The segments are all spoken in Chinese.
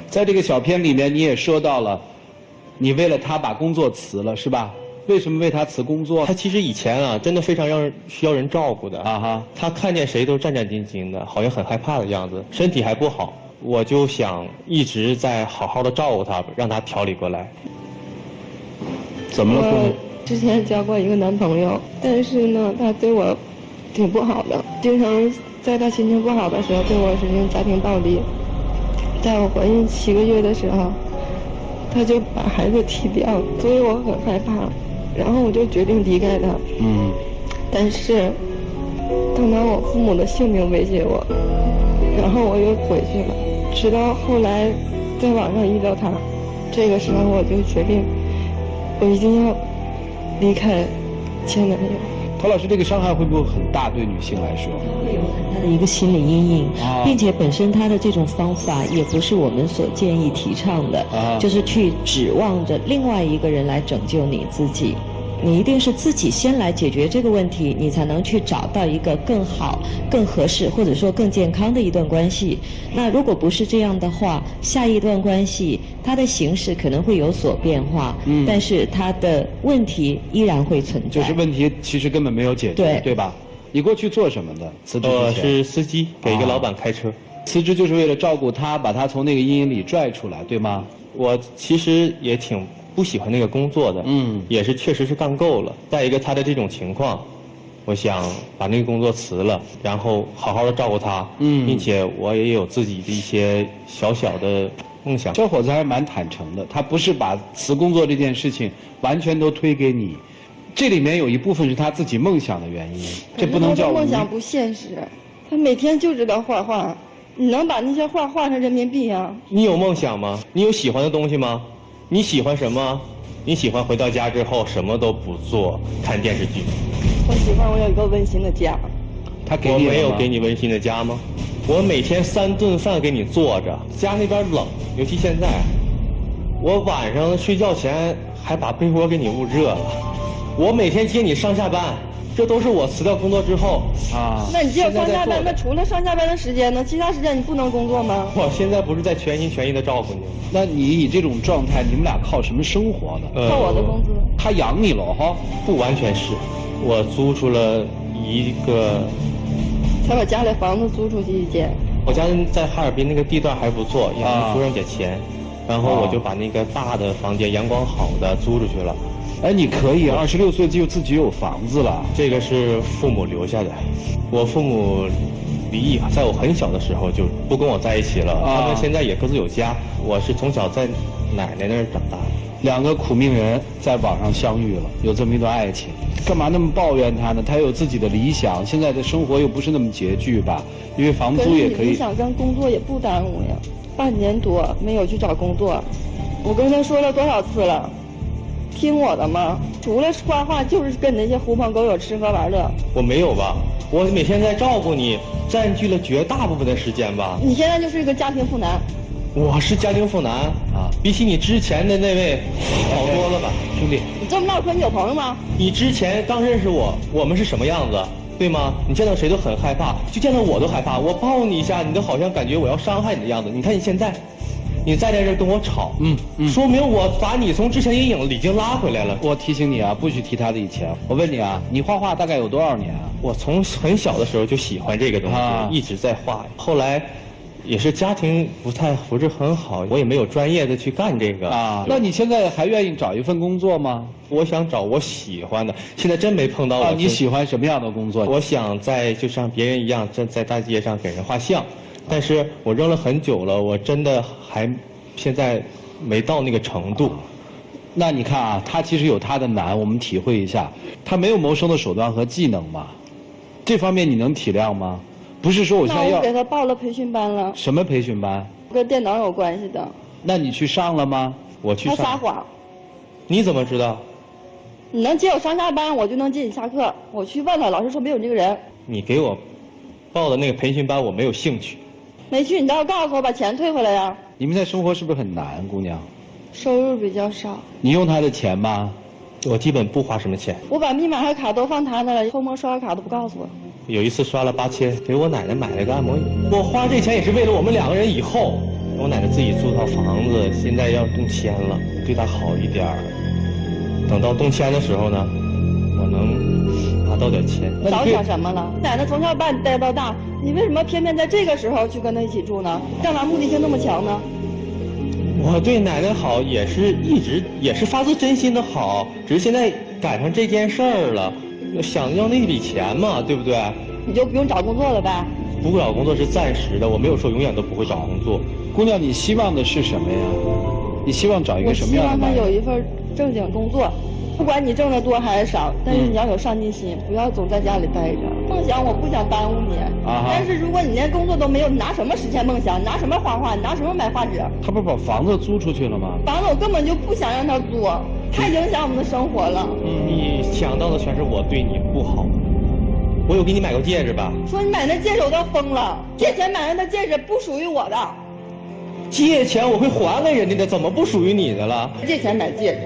在这个小片里面，你也说到了，你为了他把工作辞了，是吧？为什么为他辞工作？他其实以前啊，真的非常需要人照顾的啊哈。他看见谁都战战兢兢的，好像很害怕的样子，身体还不好。我就想一直在好好的照顾他，让他调理过来。怎么了，姑娘？之前交过一个男朋友，但是呢，他对我挺不好的，经常在他心情不好的时候对我实行家庭暴力。在我怀孕7个月的时候，他就把孩子踢掉，所以我很害怕，然后我就决定离开他。但是他拿我父母的性命威胁我，然后我又回去了，直到后来在网上遇到他，这个时候我就决定我一定要离开前男友。陶老师，这个伤害会不会很大？对女性来说，会有很大的一个心理阴影，并且本身他的这种方法也不是我们所建议提倡的，就是去指望着另外一个人来拯救你自己。你一定是自己先来解决这个问题，你才能去找到一个更好、更合适或者说更健康的一段关系。那如果不是这样的话，下一段关系它的形式可能会有所变化，但是它的问题依然会存在。就是问题其实根本没有解决，对吧？你过去做什么的？辞职之前？我是司机，给一个老板开车。辞职就是为了照顾他，把他从那个阴影里拽出来，对吗？我其实也挺不喜欢那个工作的，也是确实是干够了。再一个他的这种情况，我想把那个工作辞了，然后好好的照顾他，并且我也有自己的一些小小的梦想。小伙子还是蛮坦诚的，他不是把辞工作这件事情完全都推给你，这里面有一部分是他自己梦想的原因，这不能叫梦想不现实。他每天就知道画画，你能把那些画画成人民币啊？你有梦想吗？你有喜欢的东西吗？你喜欢什么？你喜欢回到家之后什么都不做，看电视剧。我喜欢我有一个温馨的家。他给你我没有给你温馨的家吗？我每天3顿饭给你做着，家那边冷，尤其现在，我晚上睡觉前还把被窝给你捂热了。我每天接你上下班，这都是我辞掉工作之后啊。那你只有上下班，那除了上下班的时间呢？其他时间你不能工作吗？我现在不是在全心全意的照顾你。那你以这种状态，你们俩靠什么生活的？靠我的工资。他养你了哈？不完全是，我租出了一个，才把家里房子租出去一间。我家在哈尔滨那个地段还不错，也能租上点钱，然后我就把那个大的房间阳光好的租出去了。哎，你可以26岁就自己有房子了。这个是父母留下的，我父母离异，在我很小的时候就不跟我在一起了，他们现在也各自有家。我是从小在奶奶那儿长大的。2个苦命人在网上相遇了，有这么一段爱情，干嘛那么抱怨他呢？他有自己的理想，现在的生活又不是那么拮据吧？因为房租也可以。理想跟工作也不耽误呀。半年多没有去找工作，我跟他说了多少次了，听我的吗？除了画画就是跟那些狐朋狗友吃喝玩乐。我没有吧？我每天在照顾你，占据了绝大部分的时间吧。你现在就是一个家庭妇男。我是家庭妇男啊，比起你之前的那位好多了吧，兄弟。你这么唠嗑，你有朋友吗？你之前刚认识我，我们是什么样子，对吗？你见到谁都很害怕，就见到我都害怕。我抱你一下，你都好像感觉我要伤害你的样子。你看你现在，你再在这跟我吵，说明我把你从之前阴影已经拉回来了。我提醒你啊，不许提他的以前。我问你啊，你画画大概有多少年啊？我从很小的时候就喜欢这个东西，一直在画。后来也是家庭不是很好，我也没有专业的去干这个啊。那你现在还愿意找一份工作吗？我想找我喜欢的，现在真没碰到我。你喜欢什么样的工作？我想就像别人一样，站在大街上给人画像，但是我扔了很久了，我真的现在没到那个程度。那你看啊，他其实有他的难，我们体会一下，他没有谋生的手段和技能嘛，这方面你能体谅吗？不是说我现在要给他报了培训班了。什么培训班？跟电脑有关系的。那你去上了吗？我去上。他撒谎。你怎么知道？你能接我上下班，我就能接你下课。我去问了，老师说没有这个人。你给我报的那个培训班，我没有兴趣。没去，你倒要告诉我，把钱退回来呀。你们在生活是不是很难，姑娘？收入比较少。你用他的钱吗？我基本不花什么钱。我把密码和卡都放他那了，偷摸刷卡都不告诉我。有一次刷了8000，给我奶奶买了个按摩椅。我花这钱也是为了我们2个人以后。我奶奶自己租套房子，现在要动迁了，对她好一点儿。等到动迁的时候呢，我能拿到点钱。早想什么了？奶奶从小把你带到大，你为什么偏偏在这个时候去跟她一起住呢？干嘛目的性那么强呢？我对奶奶好也是发自真心的好，只是现在赶上这件事儿了，想要那笔钱嘛，对不对？你就不用找工作了呗？不找工作是暂时的，我没有说永远都不会找工作。姑娘，你希望的是什么呀？你希望找一个什么样的男人？我希望他有一份正经工作，不管你挣得多还是少，但是你要有上进心，不要总在家里待着。梦想我不想耽误你，但是如果你连工作都没有，你拿什么实现梦想？你拿什么画画？你拿什么买画纸？他不是把房子租出去了吗？房子我根本就不想让他租，太影响我们的生活了。你想到的全是我对你不好。我有给你买过戒指吧？说你买那戒指我都疯了，借钱买的那戒指不属于我的。借钱我会还给人家的，怎么不属于你的了？借钱买戒指，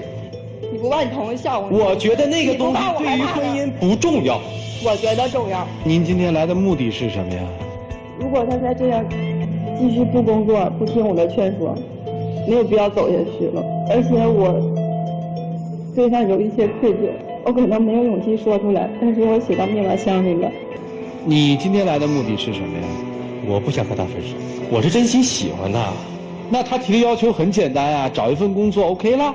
你不怕你朋友笑话你？我觉得那个东西对于婚姻不重要。我觉得重要。您今天来的目的是什么呀？如果他再这样继续不工作，不听我的劝说，没有必要走下去了。而且我对他有一些愧疚，我可能没有勇气说出来，但是我写到密码箱里了。你今天来的目的是什么呀？我不想和他分手，我是真心喜欢他。那他提的要求很简单啊，找一份工作 OK 了。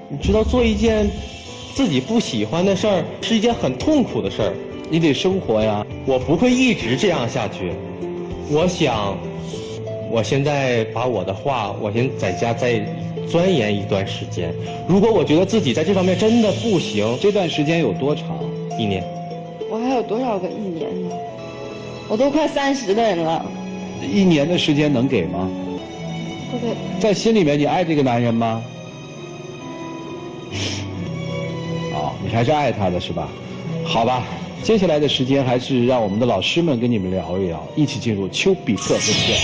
你知道做一件自己不喜欢的事儿是一件很痛苦的事儿，你得生活呀。我不会一直这样下去。我想，我现在把我的画，我先在家再钻研一段时间。如果我觉得自己在这方面真的不行，这段时间有多长？1年。我还有多少个1年呢？我都快30的人了。1年的时间能给吗？不给。在心里面，你爱这个男人吗？你还是爱他的是吧？好吧，接下来的时间还是让我们的老师们跟你们聊一聊，一起进入丘比特分线。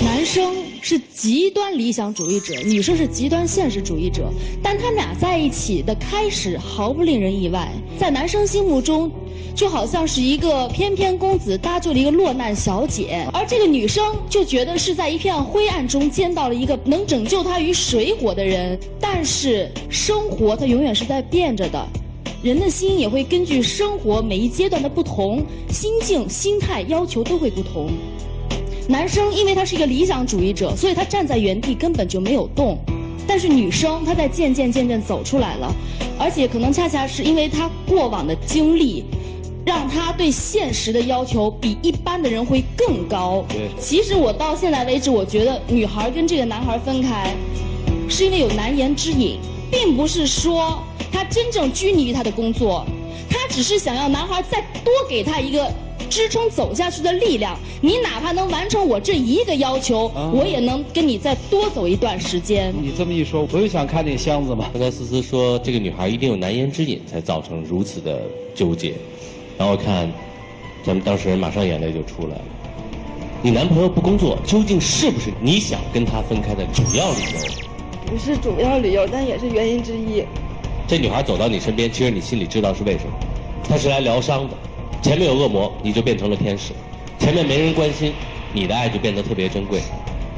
男生是极端理想主义者，女生是极端现实主义者，但他们俩在一起的开始毫不令人意外，在男生心目中就好像是一个翩翩公子搭救了一个落难小姐，而这个女生就觉得是在一片灰暗中见到了一个能拯救她于水火的人。但是生活它永远是在变着的，人的心也会根据生活每一阶段的不同，心境、心态、要求都会不同。男生因为他是一个理想主义者，所以他站在原地根本就没有动，但是女生她在渐渐走出来了，而且可能恰恰是因为她过往的经历，让她对现实的要求比一般的人会更高。其实我到现在为止，我觉得女孩跟这个男孩分开，是因为有难言之隐，并不是说她真正拘泥于她的工作，她只是想要男孩再多给她一个支撑走下去的力量。你哪怕能完成我这一个要求，我也能跟你再多走一段时间。你这么一说，我又想看那箱子嘛。刚才思思说这个女孩一定有难言之隐，才造成如此的纠结。然后看，咱们当事人马上眼泪就出来了。你男朋友不工作，究竟是不是你想跟他分开的主要理由？不是主要理由，但也是原因之一。这女孩走到你身边，其实你心里知道是为什么，她是来疗伤的。前面有恶魔，你就变成了天使；前面没人关心，你的爱就变得特别珍贵。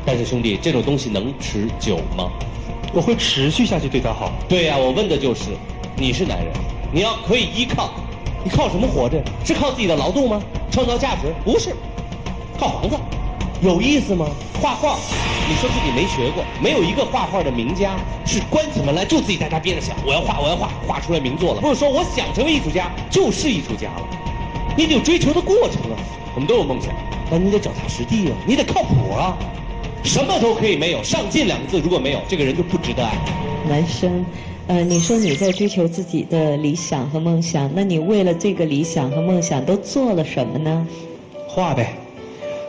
但是兄弟，这种东西能持久吗？我会持续下去对她好。对呀，我问的就是，你是男人，你要可以依靠，你靠什么活着？是靠自己的劳动吗？创造价值？不是，靠房子。有意思吗？画画，你说自己没学过，没有一个画画的名家是关起门来就自己在家憋着想，我要画，画出来名作了。不是说我想成为艺术家就是艺术家了，你得有追求的过程啊。我们都有梦想，但你得脚踏实地啊，你得靠谱啊。什么都可以没有，上进2个字如果没有，这个人就不值得爱。男生，你说你在追求自己的理想和梦想，那你为了这个理想和梦想都做了什么呢？画呗，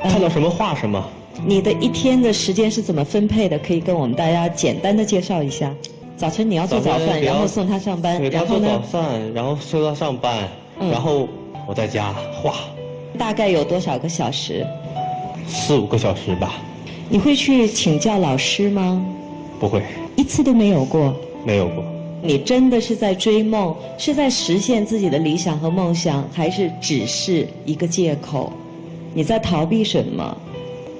看到什么画什么。你的一天的时间是怎么分配的？可以跟我们大家简单的介绍一下。早晨你要做早饭，然后送他上班，对，然后呢？做早饭，然后送他上班，然后我在家画。大概有多少个小时？4、5个小时吧。你会去请教老师吗？不会，一次都没有过。没有过。你真的是在追梦，是在实现自己的理想和梦想，还是只是一个借口？你在逃避什么？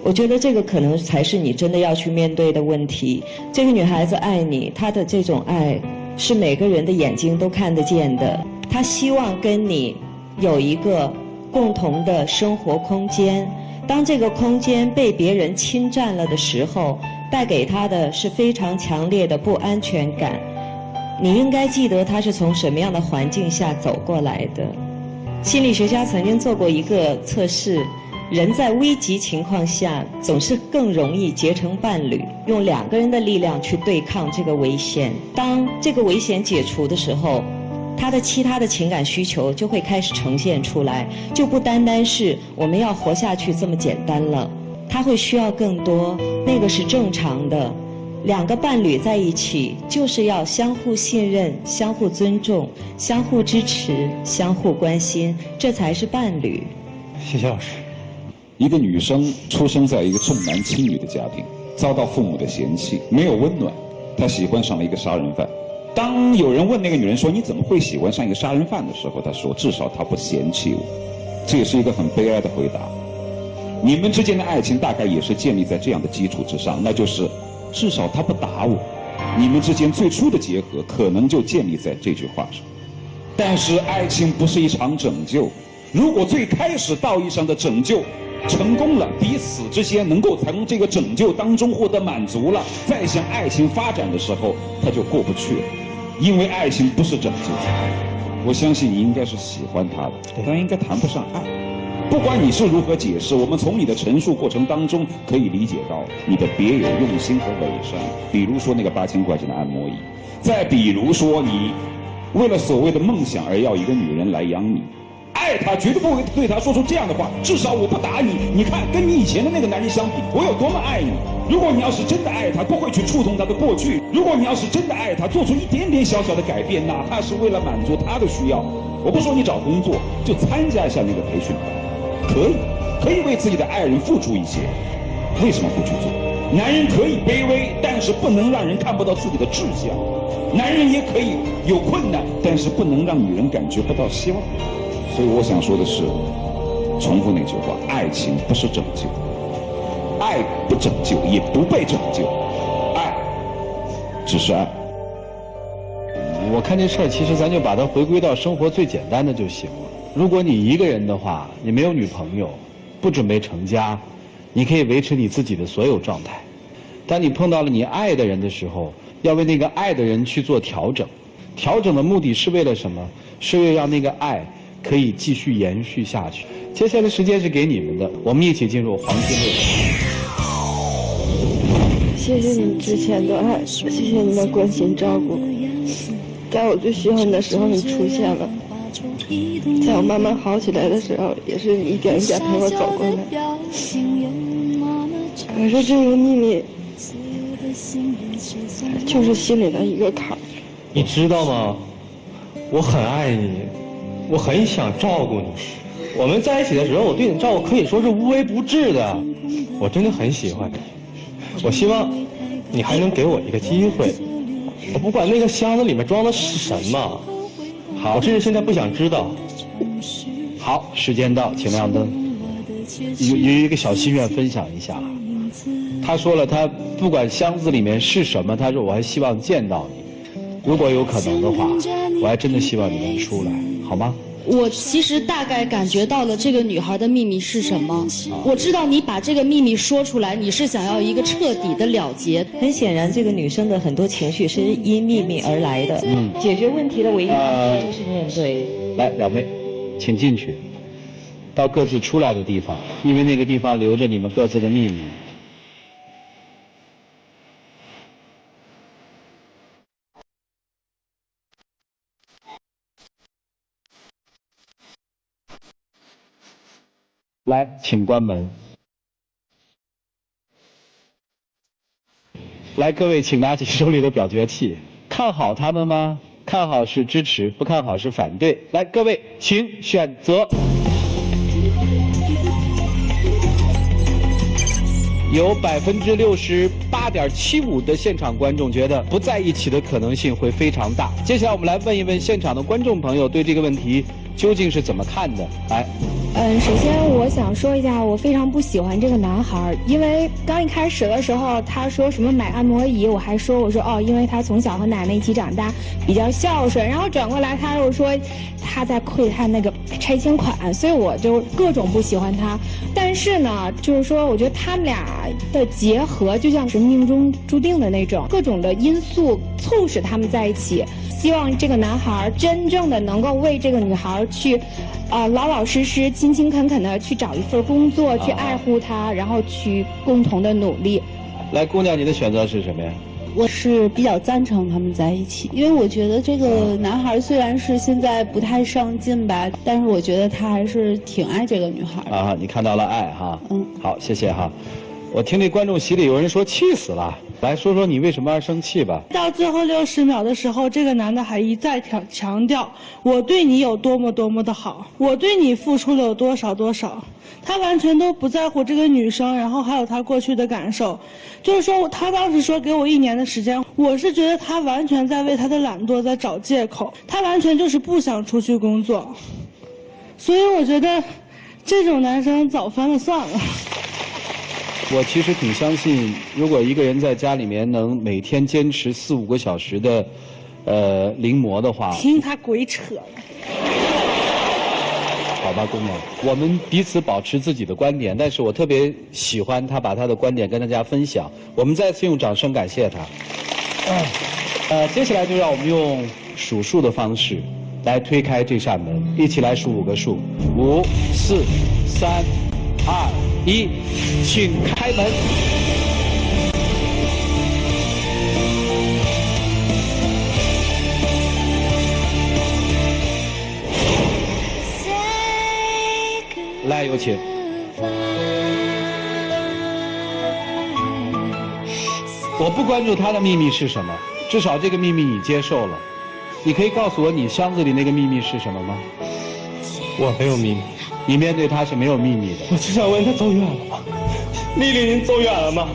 我觉得这个可能才是你真的要去面对的问题。这个女孩子爱你，她的这种爱是每个人的眼睛都看得见的。她希望跟你有一个共同的生活空间，当这个空间被别人侵占了的时候，带给她的是非常强烈的不安全感。你应该记得她是从什么样的环境下走过来的。心理学家曾经做过一个测试，人在危急情况下总是更容易结成伴侣，用2个人的力量去对抗这个危险。当这个危险解除的时候，他的其他的情感需求就会开始呈现出来，就不单单是我们要活下去这么简单了，他会需要更多，那个是正常的。2个伴侣在一起就是要相互信任、相互尊重、相互支持、相互关心，这才是伴侣。谢谢老师。一个女生出生在一个重男轻女的家庭，遭到父母的嫌弃，没有温暖，她喜欢上了一个杀人犯。当有人问那个女人说你怎么会喜欢上一个杀人犯的时候，她说至少他不嫌弃我。这也是一个很悲哀的回答。你们之间的爱情大概也是建立在这样的基础之上，那就是至少他不打我。你们之间最初的结合可能就建立在这句话上。但是爱情不是一场拯救，如果最开始道义上的拯救成功了，彼此之间能够从这个拯救当中获得满足了，再向爱情发展的时候，他就过不去了，因为爱情不是拯救。我相信你应该是喜欢他的，但应该谈不上爱。不管你是如何解释，我们从你的陈述过程当中可以理解到你的别有用心和伪善。比如说那个8000块钱的按摩椅，再比如说你为了所谓的梦想而要一个女人来养你。爱他绝对不会对他说出这样的话，至少我不打你，你看跟你以前的那个男人相比，我有多么爱你。如果你要是真的爱他，不会去触动他的过去。如果你要是真的爱他，做出一点点小小的改变，哪怕是为了满足他的需要。我不说你找工作，就参加一下那个培训班，可以为自己的爱人付出一些，为什么不去做？男人可以卑微，但是不能让人看不到自己的志向。男人也可以有困难，但是不能让女人感觉不到希望。所以我想说的是，重复那句话，爱情不是拯救，爱不拯救也不被拯救，爱只是爱。我看这事儿，其实咱就把它回归到生活最简单的就行了。如果你一个人的话，你没有女朋友，不准备成家，你可以维持你自己的所有状态。当你碰到了你爱的人的时候，要为那个爱的人去做调整。调整的目的是为了什么？是为了让那个爱可以继续延续下去。接下来时间是给你们的，我们一起进入黄金六。谢谢你们之前的爱，谢谢你们关心照顾，在我最需要你的时候你出现了，在我慢慢好起来的时候，也是一点一点陪我走过来。可是这个秘密就是心里的一个坎儿。你知道吗？我很爱你，我很想照顾你。我们在一起的时候，我对你的照顾可以说是无微不至的。我真的很喜欢你，我希望你还能给我一个机会。我不管那个箱子里面装的是什么，好，我甚至现在不想知道。好，时间到，请亮灯。有一个小心愿分享一下。他说了，他不管箱子里面是什么，他说我还希望见到你。如果有可能的话，我还真的希望你能出来，好吗？我其实大概感觉到了这个女孩的秘密是什么。我知道你把这个秘密说出来，你是想要一个彻底的了结。很显然，这个女生的很多情绪是因秘密而来的。解决问题的唯一方式就是面对。来，两位，请进去，到各自出来的地方，因为那个地方留着你们各自的秘密。来，请关门。来，各位，请拿起手里的表决器。看好他们吗？看好是支持，不看好是反对。来，各位，请选择。有68.75%的现场观众觉得不在一起的可能性会非常大。接下来我们来问一问现场的观众朋友对这个问题究竟是怎么看的。来。首先我想说一下，我非常不喜欢这个男孩，因为刚一开始的时候，他说什么买按摩仪，我说哦，因为他从小和奶奶一起长大，比较孝顺，然后转过来他又说他在窥探那个拆迁款，所以我就各种不喜欢他。但是呢，就是说，我觉得他们俩的结合就像是命中注定的那种，各种的因素促使他们在一起。希望这个男孩真正的能够为这个女孩去，老老实实、勤勤恳恳的去找一份工作，去爱护她，然后去共同的努力。来，姑娘，你的选择是什么呀？我是比较赞成他们在一起，因为我觉得这个男孩虽然是现在不太上进吧，但是我觉得他还是挺爱这个女孩的。啊，你看到了爱哈。好，谢谢哈。我听那观众席里有人说气死了，来说说你为什么而生气吧。到最后60秒的时候，这个男的还一再强调我对你有多么多么的好，我对你付出了有多少多少，他完全都不在乎这个女生，然后还有他过去的感受。就是说他当时说给我1年的时间，我是觉得他完全在为他的懒惰在找借口，他完全就是不想出去工作。所以我觉得这种男生早分了算了。我其实挺相信，如果一个人在家里面能每天坚持4、5个小时的，临摹的话，听他鬼扯了。好吧，姑娘，我们彼此保持自己的观点，但是我特别喜欢他把他的观点跟大家分享。我们再次用掌声感谢他。接下来就让我们用数数的方式来推开这扇门，一起来数5个数：5、4、3、2、1，请开门。来，有请。我不关注他的秘密是什么，至少这个秘密你接受了。你可以告诉我你箱子里那个秘密是什么吗？我没有秘密。你面对他是没有秘密的。我只想问他走远了吗？丽丽，您走远了吗？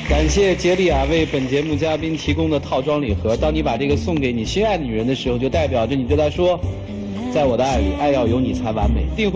感谢杰利亚为本节目嘉宾提供的套装礼盒。当你把这个送给你心爱的女人的时候，就代表着你对她说，在我的爱里，爱要有你才完美。定会